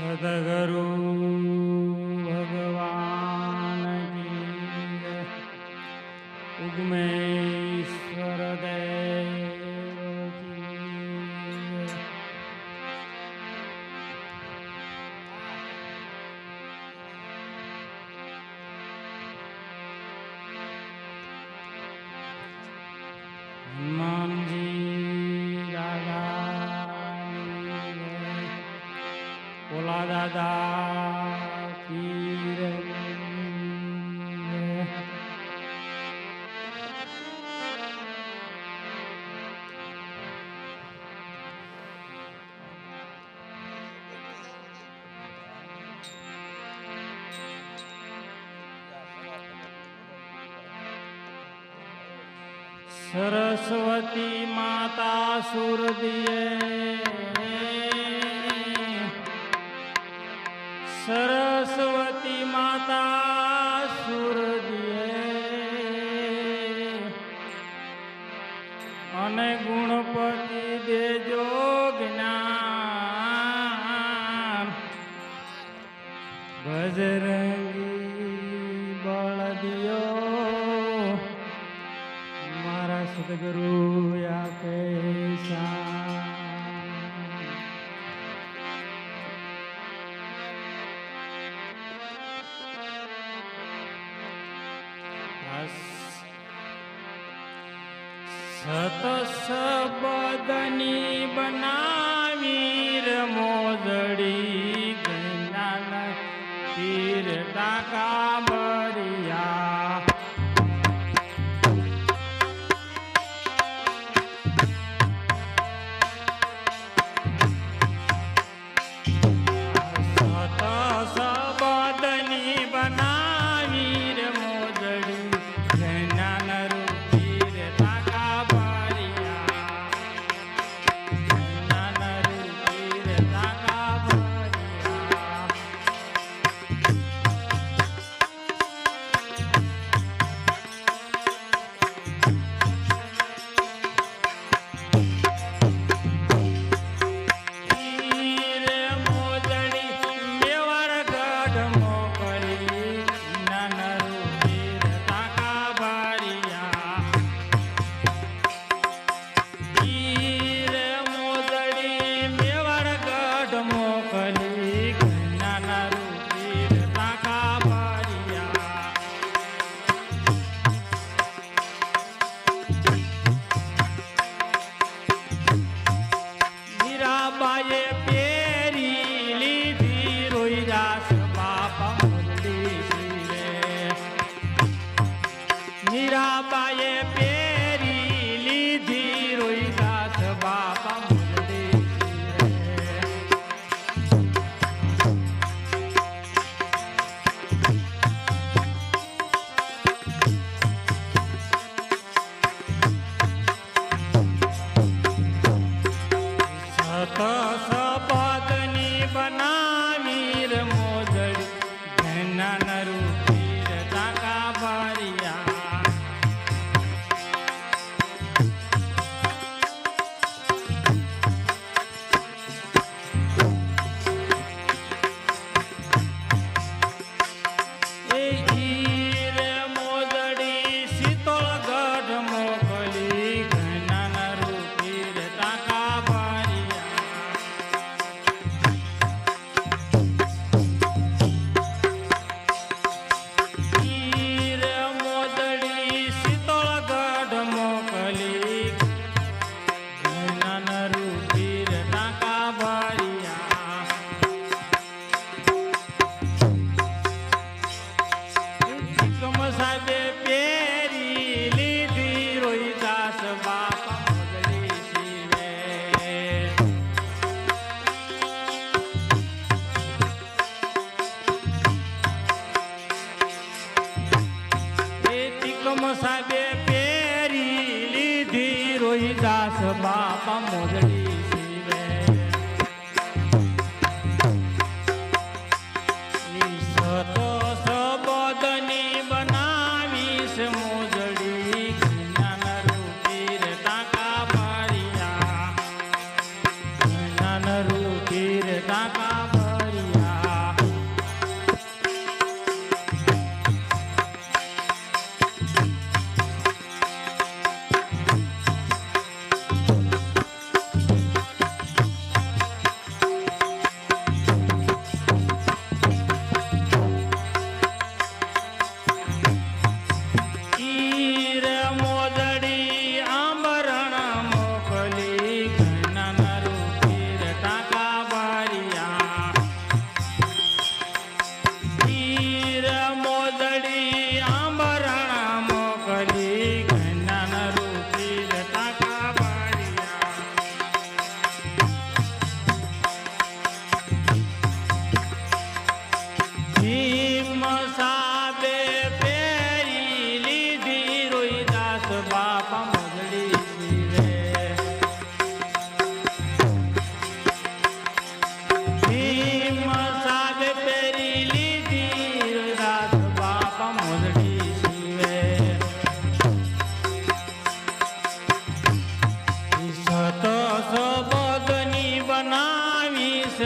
સદગુરુ ભગવાન કી ઉગમેશ્વર દેવ કી હનુમાનજી દાદા દાદા પીર સરસ્વતી માતા સુરદિયે સરસ્વતી માતા સુરદિયે અને ગુણપતિ દેજો જ્ઞાન બજરંગી બળદિયો મારા સદગુરુ આપે સત સબદની બનાવી મોજડી જ્ઞાન પીર ટાકા બરિયા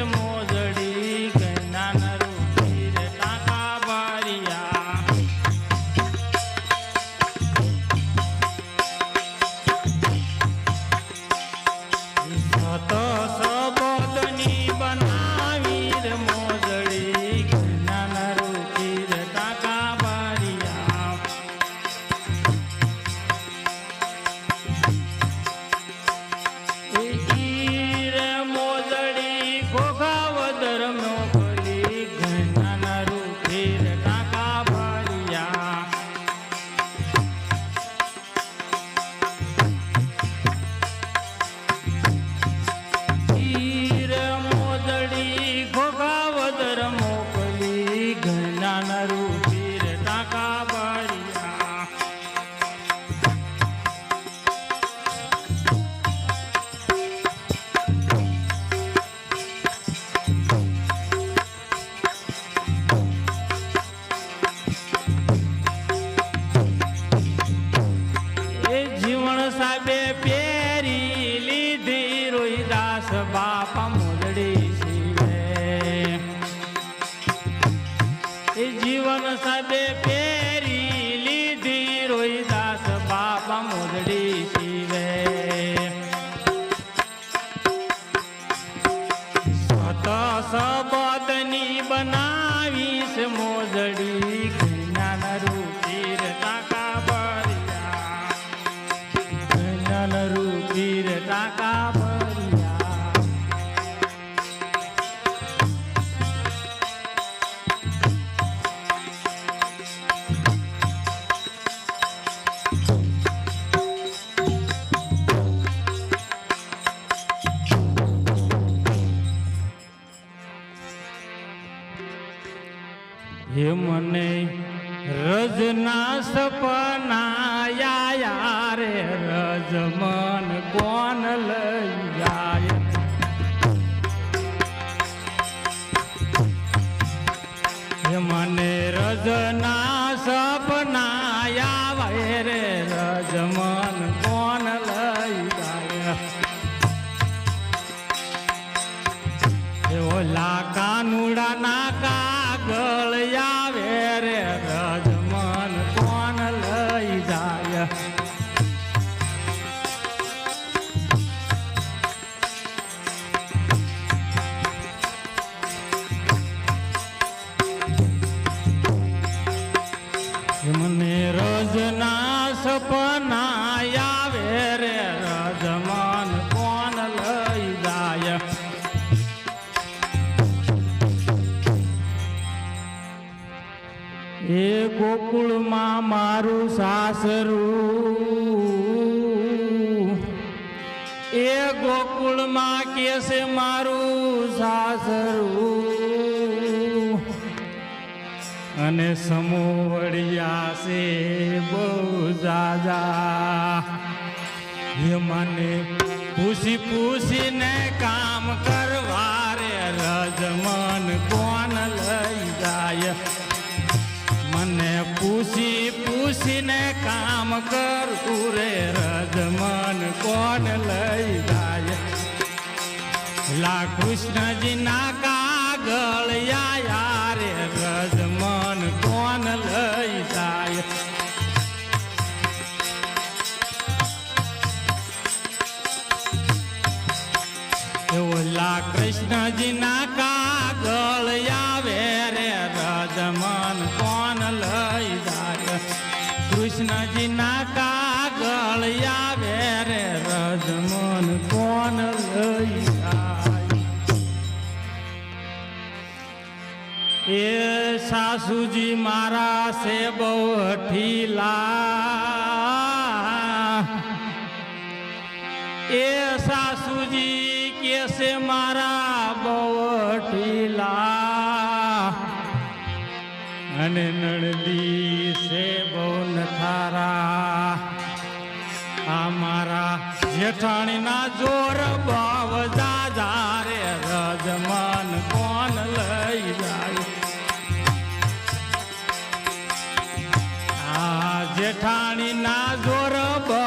મોજડી જ્ઞાન રૂપી રે ટાકા ભર્યા સત સબદની બનાવી રે મોજડી જ્ઞાન રૂપી રે ટાકા ભર્યા બાપા મોજડી શિવે એ જીવન સાબે પેરી લીધી રોહિદાસ બાપા મોજડી શિવે સત સબદની બનાવીશ મોજડી જ્ઞાન રૂપી રે ટાકા ભર્યા જ્ઞાન રૂપી રે ટાકા હે મને રજના સપના યા રે રજ મન કોણ લઈ જાય હે મને રજના સપના આવે રે રજ મન કોણ લઈ જાય ઓલા કાનુડા ના કાગળ આવે રે રજમન કોણ લઈ જાય મને રજના સપના આવે રે રજમન કોણ લઈ જાય એ ગોકુળમાં મારું સાસરું એ ગોકુળમાં કેસે મારું સાસરું અને સમોવડિયા છે બહુ જાજા એ મને પૂછી પૂછીને કામ કરવા રે રજમન કોણ લઈ જાય મને પૂછી પૂછીને કામ કરવું રે રજમન કોણ લઈ જાય લા કૃષ્ણજી ના કાગળ આયા રે રજમન કોણ લઈ જાય ઓલા કૃષ્ણજી ના કાગળ આવે રે રજમન કોણ લઈ જાય કૃષ્ણજી ના કાગળ આવે રે રજમન કોણ લઈ જાય એ સાસુજી મારા છે બહુ ઠીલા એ સાસુજી કેસે મારા બહુ ઠીલા અને નણદી છે બહુ નથારા આ મારા જેઠાણીના જોર બહુ જાજા રે રજમન કોણ લઈ જાય આ જેઠાણીના જોર બહુ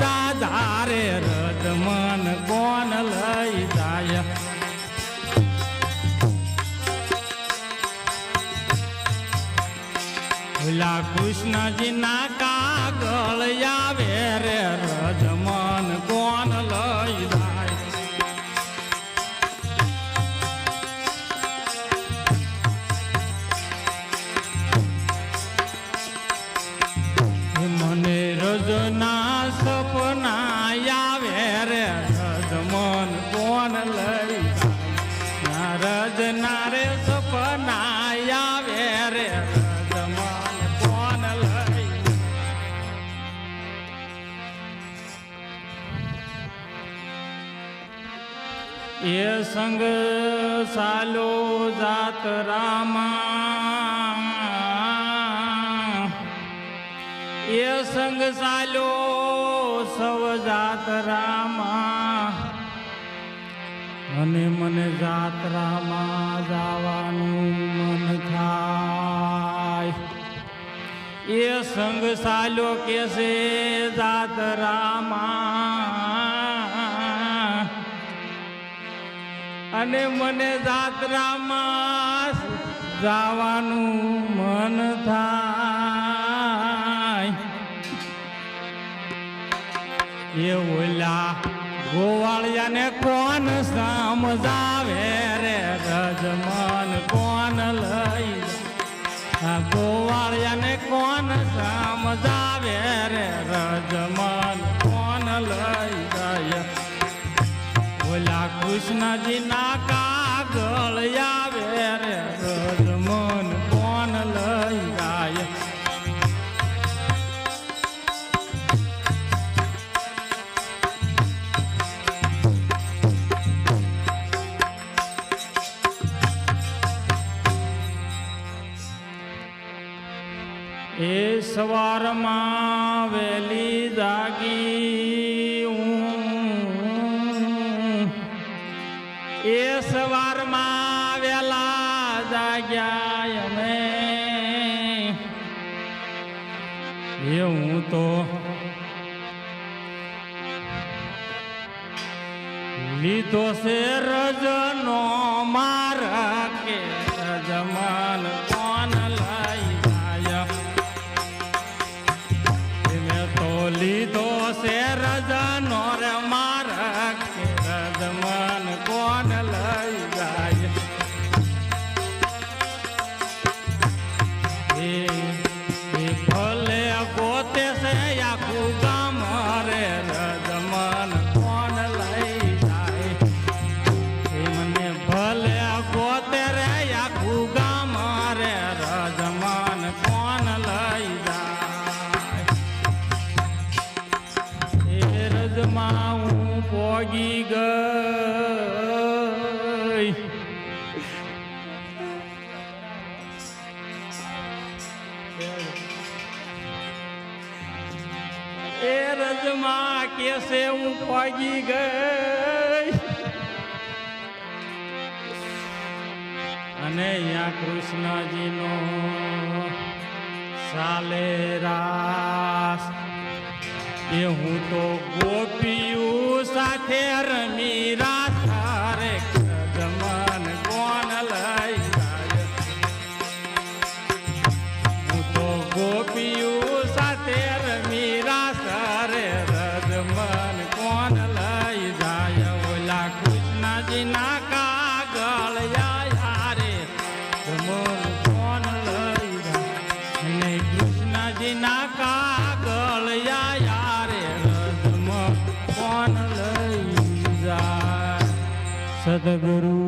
જાજા રે રજમન કોણ લઈ જાય ઓલા કૃષ્ણજીના કાગળ આવે રે રજમન કોણ લઈ જાય મને રજના સપના આવે રે રજમન કોણ લઈ જાય રજના રે સપના આવે રે રજમન કોણ લઈ એ સંગ સાલો જાતરામાં એ સંગ સાલો સવ જાતરામાં અને મને જાત્રામાં જવાનું મન થાય એ સંગ સાલો કેસે જાત્રામાં અને મને જાત્રામાં જવાનું મન થાય એ ઓલા ગોવાળિયાને કોણ સમજાવે રે રજમન કોણ લઈ જાય ગોવાળિયાને કોણ સમજાવે રે રજમન કોણ લઈ જાય ઓલા કૃષ્ણજીના કાગળ આવે રે રજમન કોણ લઈ જાય એ સવારમાં વહેલી જાગી એ સવારમાં વહેલા જાગ્યા અમે એ હું તો લીધો છે રજનો માર કે રજમન કોણ લઈ જાય મેં તો લીધો છે રજનો રે માર કે રજમન કોણ લઈ જાય એ ભલે ગોતે છે આખું ગામ રે રજમન કોણ લઈ જાય એ મને ભલે ગોતે રે આખું ગામ રે રજમન કોણ લઈ જાય એ રજમાં હું પોગી ગઈ એ રજમાં કેસે હું પોગી ગઈ અને અહીંયા કૃષ્ણજીનો સાલે રાસ એ હું તો ગોપીયું સાથે રમી રાસ રે રજમન કોણ લઈ જાય હું તો ગોપીયું સાથે રમી રાસ રે રજમન કોણ લઈ જાય ઓલા કૃષ્ણજીના કાગળ આયા રે રજમન કોણ લઈ જાય અને કૃષ્ણજીના કાગળ આયા રે રજમન કોણ લઈ જાય સદગુરુ